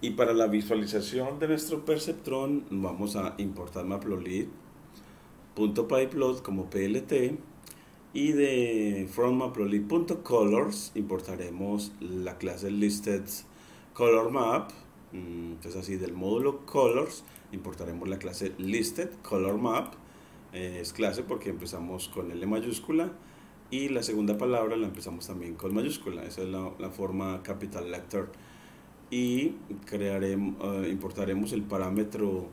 Y para la visualización de nuestro perceptrón vamos a importar matplotlib.pyplot como PLT, y de from matplotlib.colors importaremos la clase listed_color_map. Entonces así del módulo colors importaremos la clase listed_color_map. Es clase porque empezamos con L mayúscula y la segunda palabra la empezamos también con mayúscula. Esa es la forma capital letter. Y importaremos el parámetro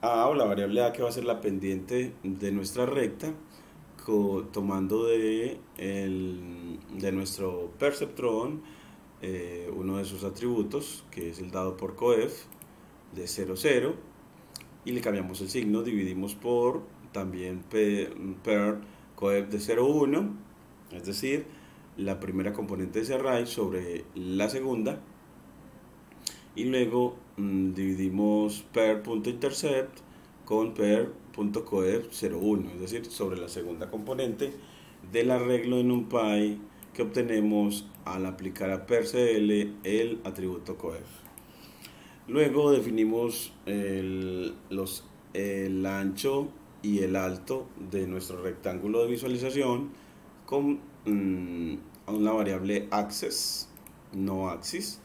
A, o la variable A, que va a ser la pendiente de nuestra recta, tomando de nuestro perceptrón uno de sus atributos, que es el dado por coef de 0, 0, y le cambiamos el signo, dividimos por también per coef de 0, 1, es decir, la primera componente de ese array sobre la segunda, y luego dividimos per.intercept con per.coef 01, es decir, sobre la segunda componente del arreglo de NumPy que obtenemos al aplicar a percl el atributo coef. Luego definimos el ancho y el alto de nuestro rectángulo de visualización con una variable access, no axis,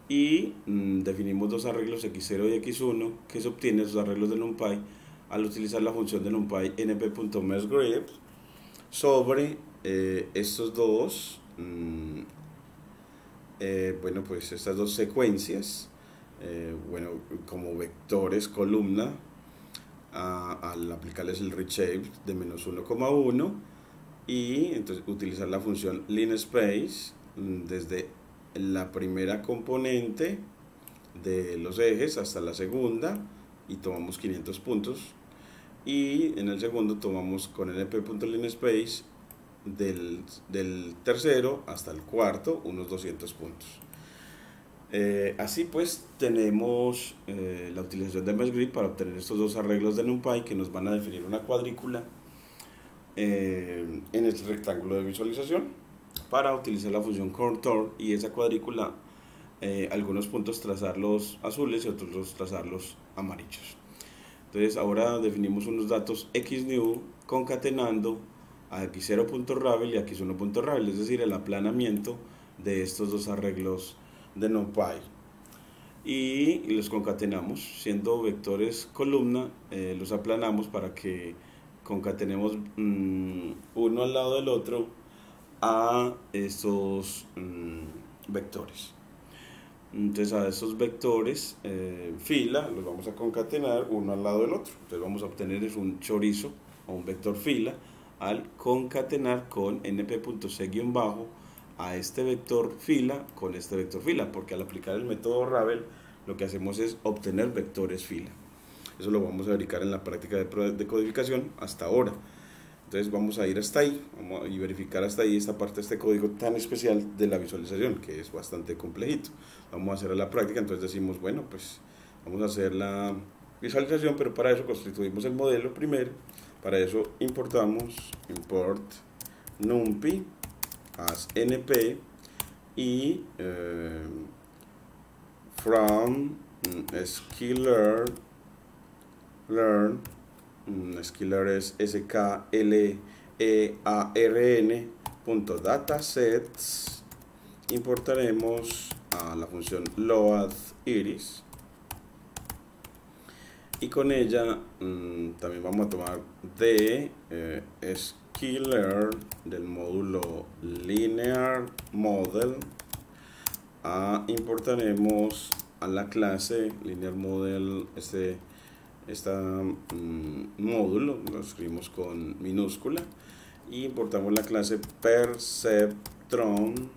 y definimos dos arreglos x0 y x1 que se obtienen esos arreglos de NumPy al utilizar la función de NumPy np.meshGrid sobre estos dos bueno, pues estas dos secuencias, bueno, como vectores columna, al aplicarles el reshape de -1,1, y entonces utilizar la función linspace desde la primera componente de los ejes hasta la segunda y tomamos 500 puntos, y en el segundo tomamos con np.linspace del tercero hasta el cuarto unos 200 puntos. Así pues tenemos la utilización de meshGrid para obtener estos dos arreglos de NumPy que nos van a definir una cuadrícula en este rectángulo de visualización, para utilizar la función contour y esa cuadrícula algunos puntos trazarlos azules y otros trazarlos amarillos. Entonces ahora definimos unos datos xnew concatenando a x0.ravel y a x1.ravel, es decir, el aplanamiento de estos dos arreglos de NumPy, y los concatenamos siendo vectores columna. Los aplanamos para que concatenemos uno al lado del otro a estos vectores. Entonces a estos vectores fila los vamos a concatenar uno al lado del otro. Entonces vamos a obtener es un chorizo o un vector fila al concatenar con np.c_ a este vector fila con este vector fila, porque al aplicar el método Ravel lo que hacemos es obtener vectores fila. Eso lo vamos a verificar en la práctica de codificación hasta ahora. Entonces vamos a ir hasta ahí y verificar hasta ahí esta parte de este código tan especial de la visualización, que es bastante complejito. Vamos a hacer a la práctica. Entonces decimos, bueno, pues vamos a hacer la visualización, pero para eso constituimos el modelo primero. Para eso importamos import numpy as np y from sklearn. Sklearn es sklearn.datasets. Importaremos a la función loadIris, y con ella también vamos a tomar de sklearn del módulo linear model. Importaremos a la clase linear model módulo, lo escribimos con minúscula, y importamos la clase perceptron,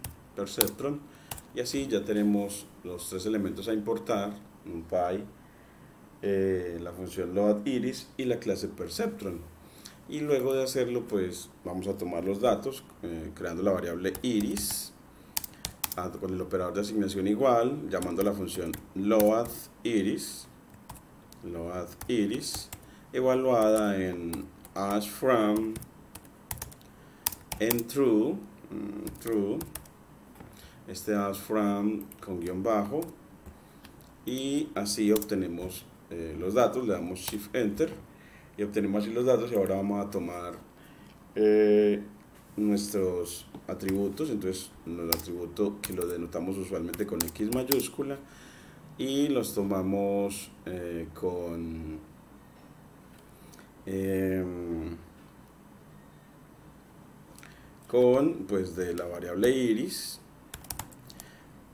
y así ya tenemos los tres elementos a importar: NumPy, la función loadIris y la clase perceptron. Y luego de hacerlo, pues vamos a tomar los datos creando la variable iris con el operador de asignación igual, llamando a la función loadIris evaluada en asFrom en true, este asFrom con guión bajo y así obtenemos los datos. Le damos Shift Enter y obtenemos así los datos. Y ahora vamos a tomar nuestros atributos. Entonces los atributos que los denotamos usualmente con X mayúscula y los tomamos con pues de la variable iris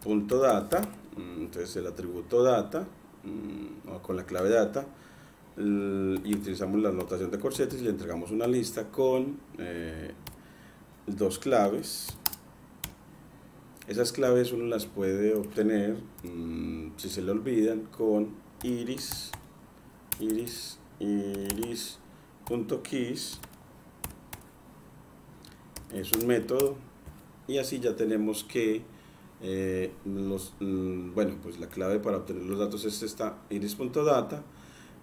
punto data. Entonces el atributo data o con la clave data, y utilizamos la notación de corchetes y le entregamos una lista con dos claves. Esas claves uno las puede obtener, si se le olvidan, con iris.keys. Es un método y así ya tenemos que bueno, pues la clave para obtener los datos es esta iris.data,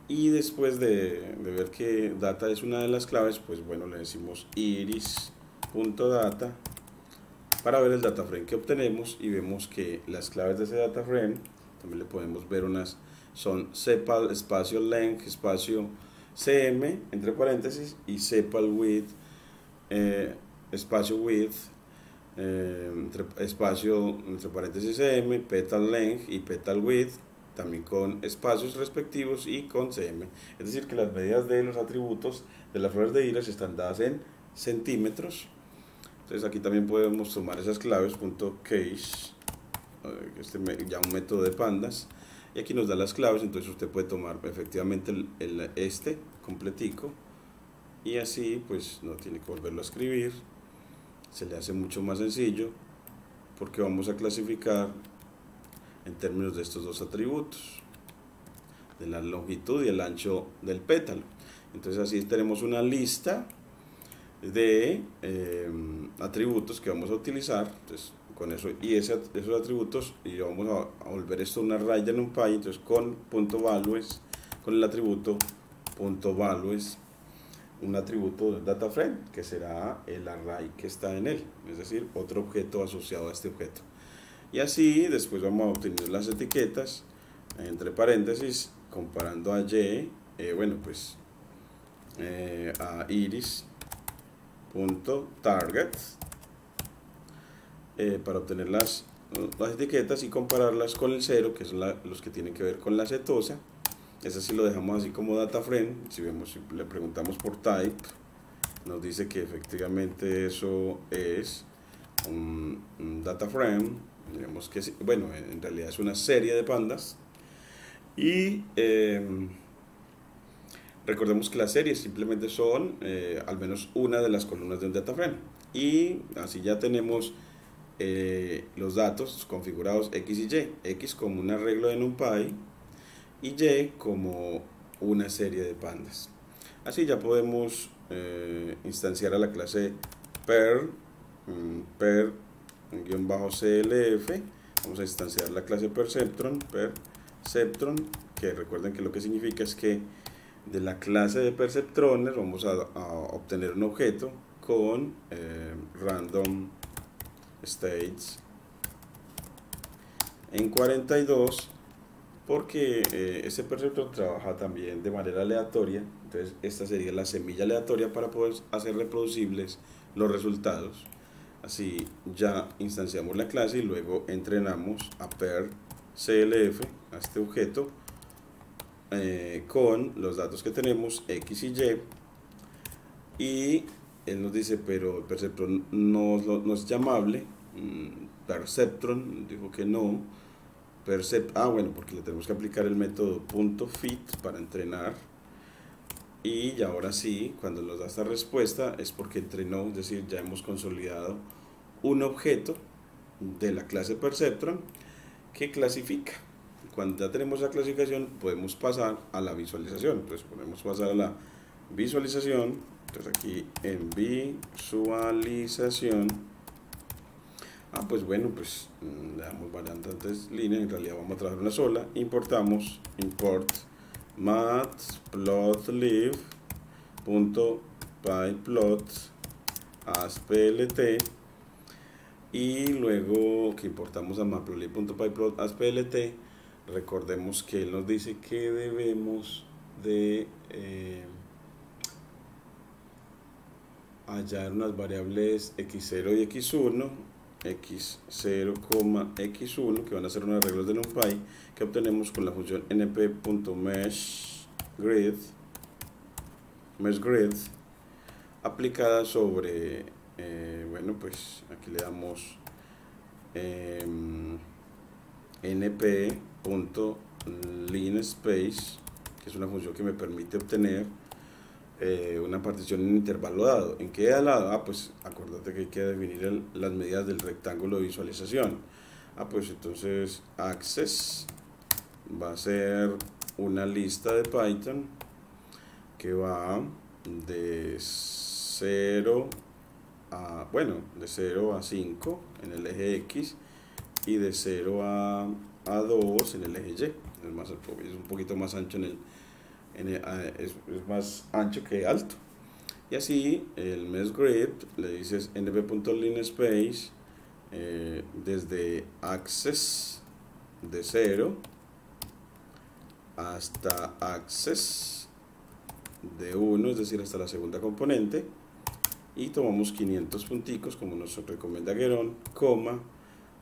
y después de ver que data es una de las claves, pues bueno, le decimos iris.data para ver el data frame que obtenemos, y vemos que las claves de ese data frame también le podemos ver unas son sepal espacio length espacio cm entre paréntesis y sepal width espacio width espacio entre paréntesis cm, petal length y petal width, también con espacios respectivos y con cm. Es decir, que las medidas de los atributos de las flores de iris están dadas en centímetros. Entonces aquí también podemos tomar esas claves .case, ya un método de pandas, y aquí nos da las claves. Entonces usted puede tomar efectivamente este completico y así pues no tiene que volverlo a escribir, se le hace mucho más sencillo porque vamos a clasificar en términos de estos dos atributos, de la longitud y el ancho del pétalo. Entonces así tenemos una lista de atributos que vamos a utilizar. Entonces con eso y esos atributos, y vamos a volver esto una raya en un NumPy. Entonces con .values, con el atributo .values, un atributo del data frame que será el array que está en él, es decir, otro objeto asociado a este objeto. Y así después vamos a obtener las etiquetas entre paréntesis comparando a y, bueno pues a iris.target para obtener las etiquetas y compararlas con el 0, que son los que tienen que ver con la setosa. Ese sí lo dejamos así como data frame. Si vemos, si le preguntamos por type, nos dice que efectivamente eso es un data frame. Digamos que sí, bueno, en realidad es una serie de pandas. Y recordemos que las series simplemente son al menos una de las columnas de un data frame. Y así ya tenemos los datos configurados X y Y. X como un arreglo de NumPy y Y como una serie de pandas. Así ya podemos instanciar a la clase per-clf. Vamos a instanciar la clase perceptron, que recuerden que lo que significa es que de la clase de perceptrones vamos a obtener un objeto con random states en 42, porque este perceptron trabaja también de manera aleatoria. Entonces esta sería la semilla aleatoria para poder hacer reproducibles los resultados. Así ya instanciamos la clase y luego entrenamos a per-clf, a este objeto, con los datos que tenemos X y Y. Y él nos dice, pero el perceptron no es llamable. Perceptron dijo que no. Bueno, porque le tenemos que aplicar el método .fit para entrenar. Y ahora sí, cuando nos da esta respuesta es porque entrenó, es decir, ya hemos consolidado un objeto de la clase perceptron que clasifica. Cuando ya tenemos la clasificación podemos pasar a la visualización. Entonces podemos pasar a la visualización. Entonces aquí en visualización, pues bueno, pues le damos variantes líneas. En realidad vamos a trabajar una sola. Importamos import matplotlib.pyplot as plt, y luego que importamos a matplotlib.pyplot as plt recordemos que él nos dice que debemos de hallar unas variables x0 y x1, x0, x1, que van a ser unos arreglos de NumPy que obtenemos con la función np.meshGrid aplicada sobre, bueno, pues aquí le damos np.linspace, que es una función que me permite obtener una partición en intervalo dado. ¿En qué lado? Ah, pues acuérdate que hay que definir las medidas del rectángulo de visualización. Ah, pues entonces access va a ser una lista de Python que va de 0 a, bueno, de 0 a 5 en el eje X y de 0 a 2 en el eje Y. Es un poquito más ancho es más ancho que alto. Y así el meshGrid le dices np.linspace desde access de 0 hasta access de 1, es decir, hasta la segunda componente, y tomamos 500 punticos como nos recomienda Guéron, coma,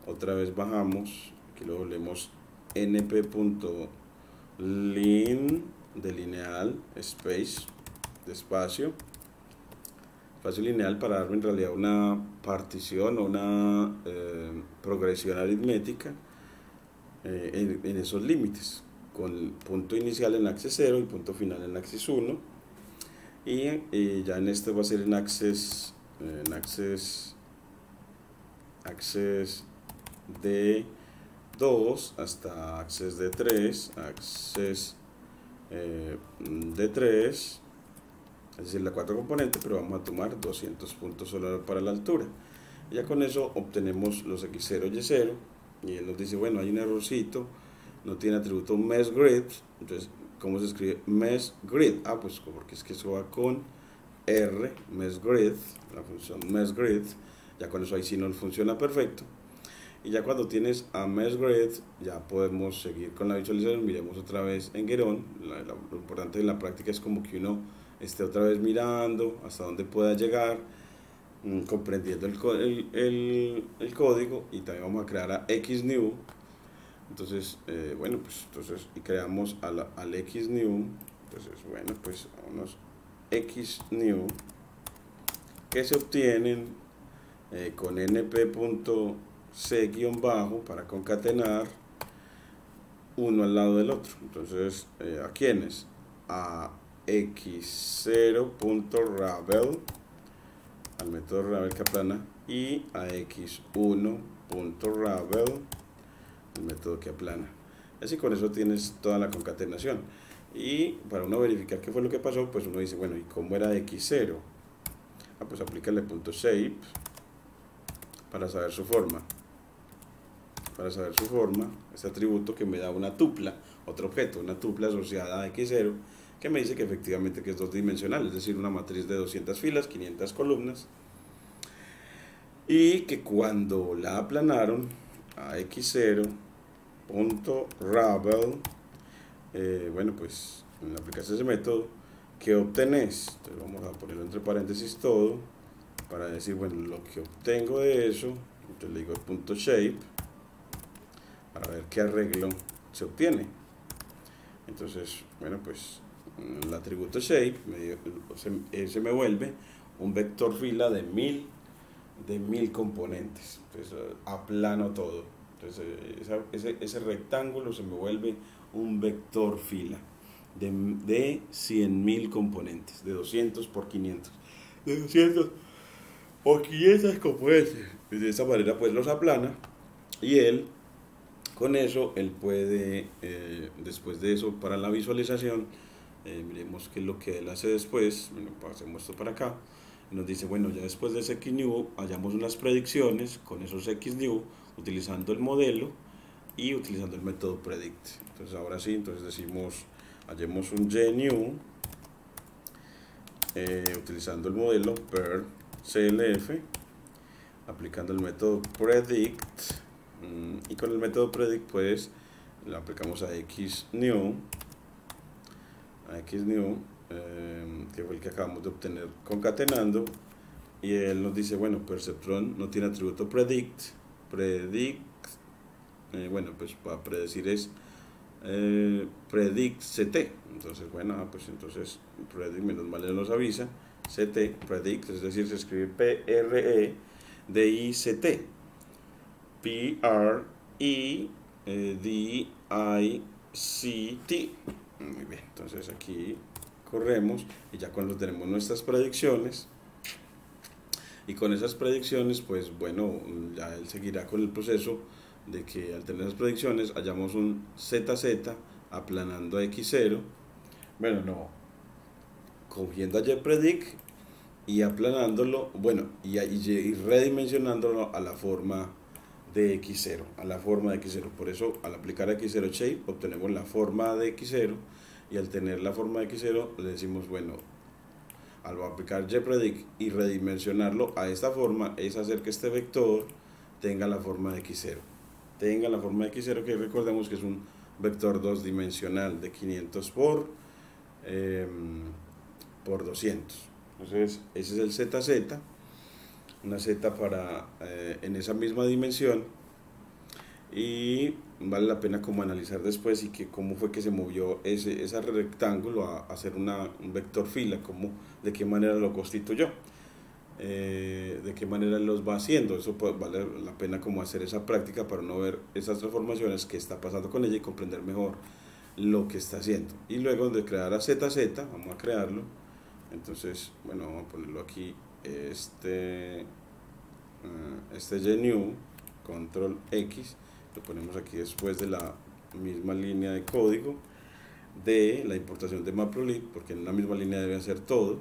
otra vez bajamos, aquí lo volvemos np.lin de lineal space de espacio lineal, para darme en realidad una partición o una progresión aritmética en esos límites, con punto inicial en axis 0 y punto final en axis 1, y ya en este va a ser en access de 2 hasta access de 3, access de 3, es decir, la 4 componentes, pero vamos a tomar 200 puntos solo para la altura. Y ya con eso obtenemos los x0 y y0, y él nos dice, bueno, hay un errorcito, no tiene atributo meshGrid. Entonces, ¿cómo se escribe meshGrid? Ah, pues porque es que eso va con R, meshGrid, la función meshGrid. Ya con eso ahí sí no funciona perfecto. Y ya cuando tienes a meshGrid, ya podemos seguir con la visualización. Miremos otra vez en Guéron. Lo importante de la práctica es como que uno esté otra vez mirando hasta dónde pueda llegar, comprendiendo el código, y también vamos a crear a xnew. Entonces, bueno, pues entonces, y creamos al xnew. Entonces, bueno, pues vámonos xnew, que se obtienen con np.c- para concatenar uno al lado del otro. Entonces, ¿a quiénes? A x0.ravel, al método ravel que aplana, y a x1.ravel, el método que aplana. Así con eso tienes toda la concatenación. Y para uno verificar qué fue lo que pasó, pues uno dice, bueno, ¿y cómo era x0? Ah, pues aplícale .shape para saber su forma. Este atributo que me da una tupla, otro objeto, una tupla asociada a x0, que me dice que efectivamente que es dos dimensional, es decir, una matriz de 200 filas, 500 columnas, y que cuando la aplanaron a x0.ravel, bueno, pues en la aplicación de ese método, ¿qué obtenés? Entonces vamos a ponerlo entre paréntesis todo, para decir, bueno, lo que obtengo de eso. Entonces le digo .shape, para ver qué arreglo se obtiene. Entonces, bueno, pues el atributo shape se me vuelve un vector fila de 1000 componentes. Entonces aplano todo. Entonces ese rectángulo se me vuelve un vector fila de 100.000 componentes, de 200 por 500, de 200 por 500 componentes. De esa manera pues los aplana, y él con eso, él puede, después de eso, para la visualización, miremos qué es lo que él hace después. Bueno, pasemos esto para acá. Nos dice, bueno, ya después de ese xnew, hallamos unas predicciones con esos xnew, utilizando el modelo y utilizando el método predict. Entonces, ahora sí, entonces decimos, hallemos un gnew, utilizando el modelo per clf, aplicando el método predict. Y con el método predict, pues le aplicamos a xnew, que fue el que acabamos de obtener concatenando, y él nos dice, bueno, perceptron no tiene atributo predict, bueno, pues para predecir es predict ct, entonces bueno, pues entonces predict menos mal nos avisa, ct, predict, es decir, se escribe PREDICT, PREDICT. Muy bien, entonces aquí corremos y ya cuando tenemos nuestras predicciones, y con esas predicciones, pues bueno, ya él seguirá con el proceso de que al tener las predicciones hallamos un ZZ aplanando a X0, bueno, no, cogiendo a YPredict y aplanándolo, bueno, y redimensionándolo a la forma de X0, por eso al aplicar X0 shape obtenemos la forma de X0, y al tener la forma de X0 le decimos, bueno, al aplicar YPredict y redimensionarlo a esta forma es hacer que este vector tenga la forma de X0, que recordemos que es un vector 2 dimensional de 500 por 200. Entonces ese es el ZZ, una Z para en esa misma dimensión, y vale la pena como analizar después y que cómo fue que se movió ese rectángulo a hacer un vector fila, de qué manera lo constituyó, de qué manera los va haciendo. Eso vale la pena como hacer esa práctica para no ver esas transformaciones que está pasando con ella y comprender mejor lo que está haciendo. Y luego de crear a ZZ, vamos a crearlo. Entonces, bueno, vamos a ponerlo aquí, este GNU, control X, lo ponemos aquí después de la misma línea de código de la importación de Matplotlib, porque en una misma línea debe hacer todo.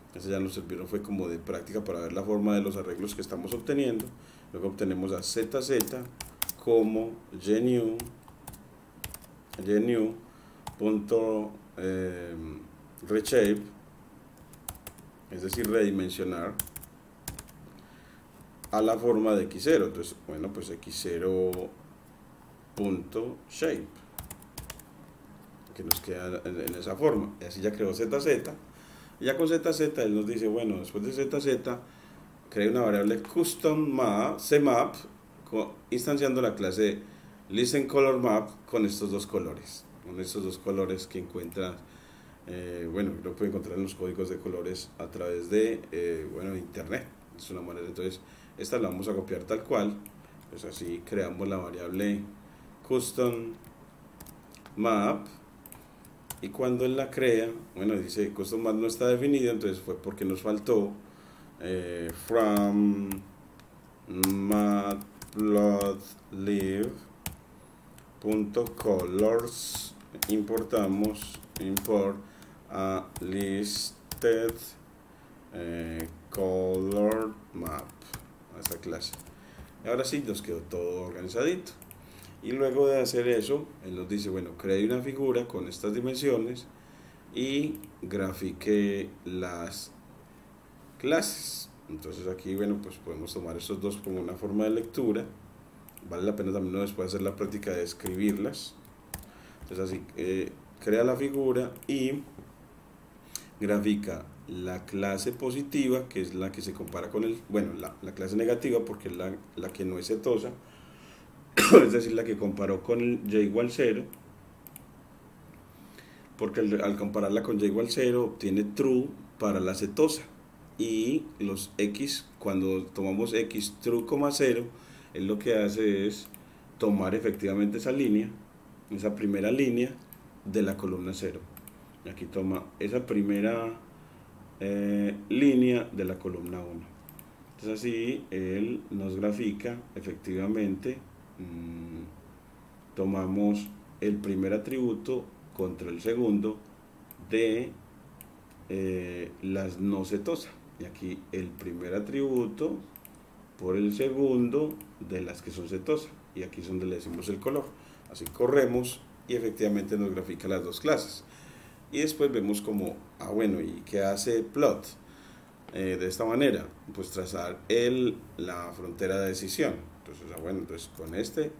Entonces ya nos sirvieron, fue como de práctica para ver la forma de los arreglos que estamos obteniendo. Luego obtenemos a ZZ como GNU.reshape, es decir, redimensionar a la forma de X0. Entonces, bueno, pues X0.shape, que nos queda en esa forma. Y así ya creó ZZ. Y ya con ZZ él nos dice, bueno, después de ZZ crea una variable custom cmap instanciando la clase listenColorMap con estos dos colores, que encuentra, bueno, lo puede encontrar en los códigos de colores a través de internet. Es una manera. Entonces esta la vamos a copiar tal cual, pues así creamos la variable custom map, y cuando él la crea, bueno, dice custom map no está definido, entonces fue porque nos faltó from matplotlib.colors, importamos import a listed color map a esta clase. Y ahora sí nos quedó todo organizadito. Y luego de hacer eso, él nos dice, bueno, cree una figura con estas dimensiones y grafique las clases. Entonces aquí, bueno, pues podemos tomar estos dos como una forma de lectura. Vale la pena también después hacer la práctica de escribirlas. Entonces así, crea la figura y grafica la clase positiva, que es la que se compara con la clase negativa, porque es la que no es setosa, es decir, la que comparó con el y igual 0, porque al compararla con y igual 0 obtiene true para la setosa, y los x, cuando tomamos x true, 0, él lo que hace es tomar efectivamente esa primera línea de la columna 0. Aquí toma esa primera línea de la columna 1. Entonces así él nos grafica efectivamente, tomamos el primer atributo contra el segundo de las no setosas, y aquí el primer atributo por el segundo de las que son setosas, y aquí es donde le decimos el color. Así corremos y efectivamente nos grafica las dos clases. Y después vemos como, bueno, ¿y qué hace plot? De esta manera, pues trazar la frontera de decisión. Entonces, bueno, entonces con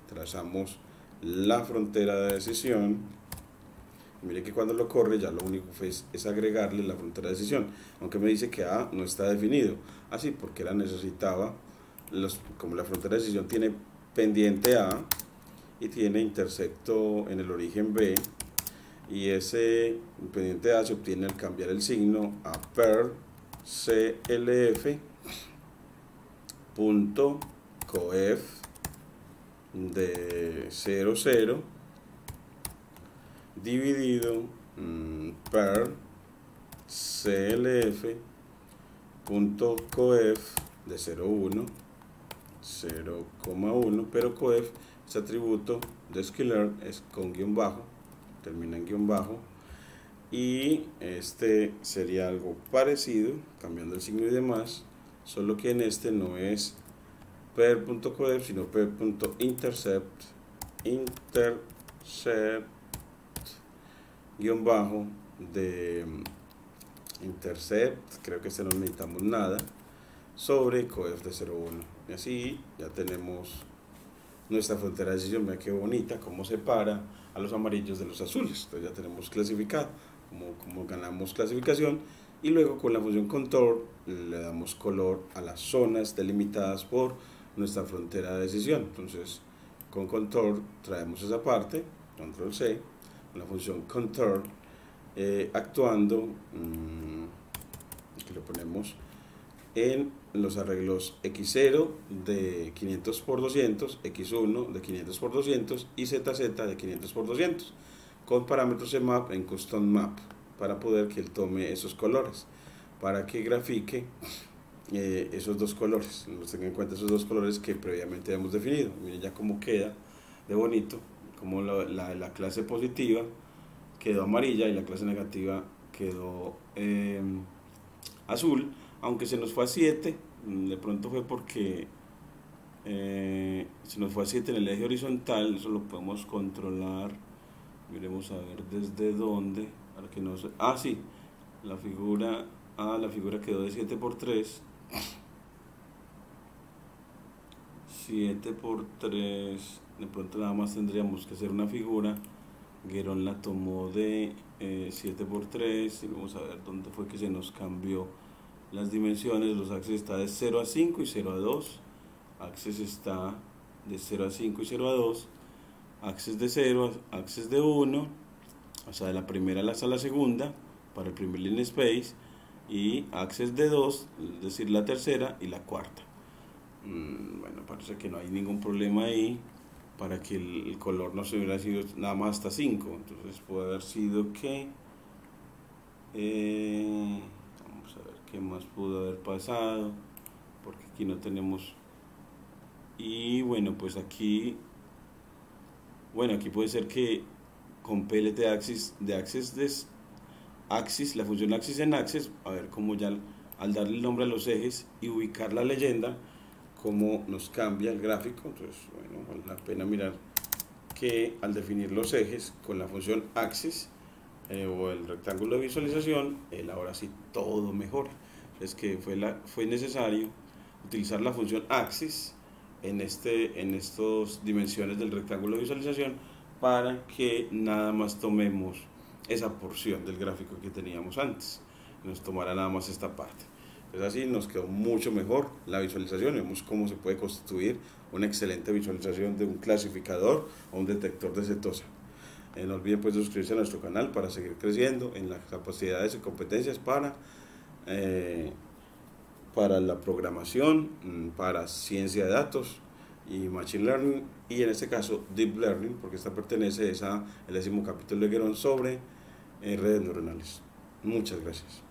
trazamos la frontera de decisión. Mire que cuando lo corre ya lo único es agregarle la frontera de decisión, aunque me dice que A no está definido, así porque la necesitaba, como la frontera de decisión tiene pendiente A y tiene intersecto en el origen B, y ese pendiente A se obtiene al cambiar el signo a per clf punto coef de 0, 0 dividido per clf punto coef de 0,1, 0,1, pero coef es atributo de scalar, es con guión bajo, termina en guión bajo, y este sería algo parecido, cambiando el signo y demás, solo que en este no es per.coef, sino per.intercept, guión bajo de intercept, creo que este no necesitamos nada, sobre coef de 0,1, y así ya tenemos nuestra frontera de decisión. Vean qué bonita, cómo separa a los amarillos de los azules. Entonces ya tenemos clasificado, como ganamos clasificación, y luego con la función contour le damos color a las zonas delimitadas por nuestra frontera de decisión. Entonces con contour traemos esa parte, control C, con la función contour, actuando, aquí lo ponemos en los arreglos x0 de 500 por 200, x1 de 500 por 200 y zz de 500 por 200, con parámetros de map en custom map, para poder que él tome esos colores, para que grafique esos dos colores, nos tenga en cuenta esos dos colores que previamente hemos definido. Miren ya cómo queda de bonito, como la clase positiva quedó amarilla y la clase negativa quedó azul, aunque se nos fue a 7, de pronto fue porque se nos fue a 7 en el eje horizontal. Eso lo podemos controlar, miremos a ver desde dónde, para que no se... sí, la figura quedó de 7 por 3, 7 por 3, de pronto nada más tendríamos que hacer una figura. Guerón la tomó de 7 por 3, y vamos a ver dónde fue que se nos cambió las dimensiones. Los axes está de 0 a 5 y 0 a 2, axes está de 0 a 5 y 0 a 2, axes de 0, axes de 1, o sea de la primera hasta la segunda para el primer line space, y axes de 2, es decir la tercera y la cuarta. Bueno, parece que no hay ningún problema ahí, para que el color no se hubiera sido nada más hasta 5, entonces puede haber sido que vamos a ver qué más pudo haber pasado, porque aquí no tenemos. Y bueno, pues aquí puede ser que con PLT axis, la función axis en axis, a ver cómo ya al darle el nombre a los ejes y ubicar la leyenda, cómo nos cambia el gráfico. Entonces bueno, vale la pena mirar que al definir los ejes con la función axis o el rectángulo de visualización, ahora sí todo mejora. Es que fue necesario utilizar la función axis en estas dimensiones del rectángulo de visualización, para que nada más tomemos esa porción del gráfico que teníamos antes, nos tomará nada más esta parte. Entonces así nos quedó mucho mejor la visualización. Vemos cómo se puede constituir una excelente visualización de un clasificador o un detector de cetosa. No olviden pues suscribirse a nuestro canal para seguir creciendo en las capacidades y competencias para la programación, para ciencia de datos y machine learning, y en este caso deep learning, porque esta pertenece a el 10º capítulo de Guerón sobre redes neuronales. Muchas gracias.